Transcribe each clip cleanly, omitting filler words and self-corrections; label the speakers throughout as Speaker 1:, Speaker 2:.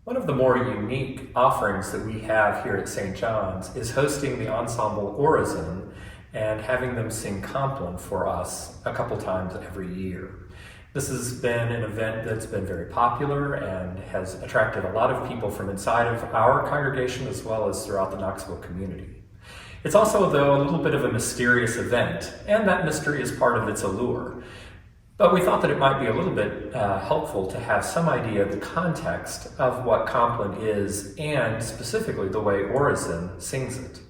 Speaker 1: One of the more unique offerings that we have here at St. John's is hosting the ensemble Orison and having them sing Compline for us a couple times every year. This has been an event that's been very popular and has attracted a lot of people from inside of our congregation as well as throughout the Knoxville community. It's also, though, a little bit of a mysterious event, and that mystery is part of its allure. But we thought that it might be a little bit helpful to have some idea of the context of what Compline is and specifically the way Orison sings it.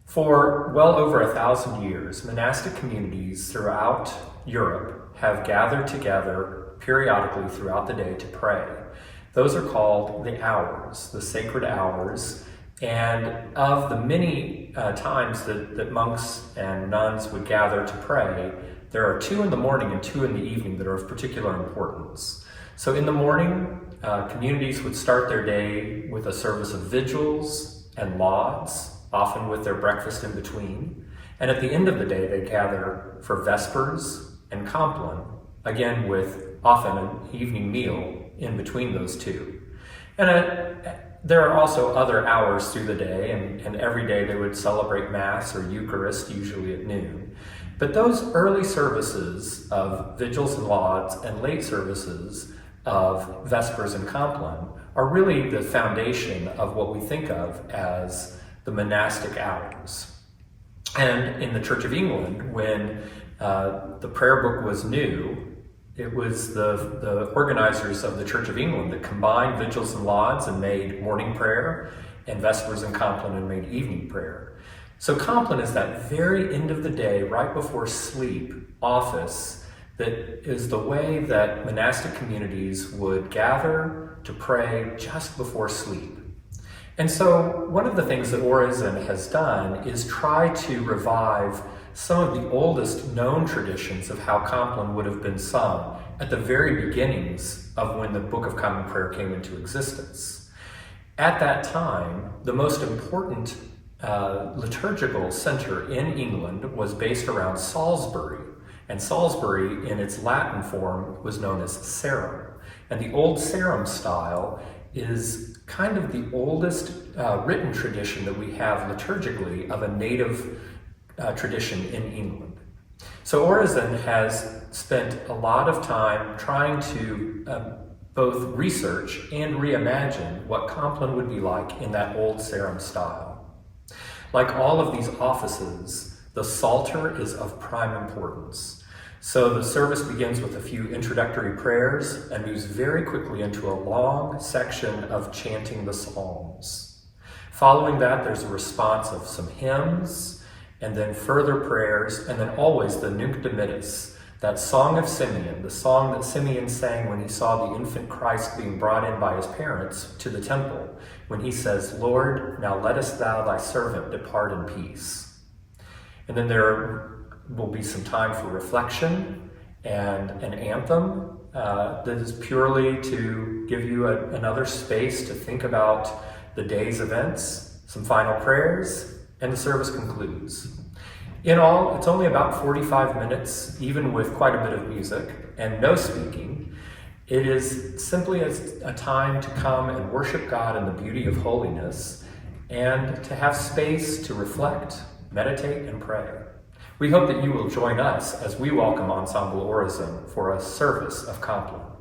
Speaker 1: For well over 1,000 years, monastic communities throughout Europe have gathered together periodically throughout the day to pray. Those are called the hours, the sacred hours. And of the many times that monks and nuns would gather to pray, there are 2 in the morning and 2 in the evening that are of particular importance. So in the morning, communities would start their day with a service of vigils and lauds, often with their breakfast in between. And at the end of the day, they gather for vespers and Compline, again with often an evening meal in between those 2. And there are also other hours through the day, and every day they would celebrate Mass or Eucharist, usually at noon. But those early services of vigils and lauds and late services of Vespers and Compline are really the foundation of what we think of as the monastic hours. And in the Church of England, when the prayer book was new, it was the organizers of the Church of England that combined vigils and lauds and made morning prayer, and Vespers and Compline and made evening prayer. So Compline is that very end of the day, right before sleep, office that is the way that monastic communities would gather to pray just before sleep. And so one of the things that Orison has done is try to revive some of the oldest known traditions of how Compline would have been sung at the very beginnings of when the Book of Common Prayer came into existence. At that time, the most important liturgical center in England was based around Salisbury, and Salisbury in its Latin form was known as Sarum. And the old Sarum style is kind of the oldest written tradition that we have liturgically of a native tradition in England. So Orison has spent a lot of time trying to both research and reimagine what Compline would be like in that old Sarum style. Like all of these offices, the Psalter is of prime importance. So the service begins with a few introductory prayers and moves very quickly into a long section of chanting the Psalms. Following that, there's a response of some hymns, and then further prayers, and then always the Nunc Dimittis, that song of Simeon, the song that Simeon sang when he saw the infant Christ being brought in by his parents to the temple, when he says, "Lord, now lettest thou thy servant depart in peace." And then there will be some time for reflection and an anthem that is purely to give you another space to think about the day's events, some final prayers, and the service concludes. In all, it's only about 45 minutes, even with quite a bit of music and no speaking. It is simply a time to come and worship God in the beauty of holiness and to have space to reflect, meditate, and pray. We hope that you will join us as we welcome Ensemble Orison for a service of Compline.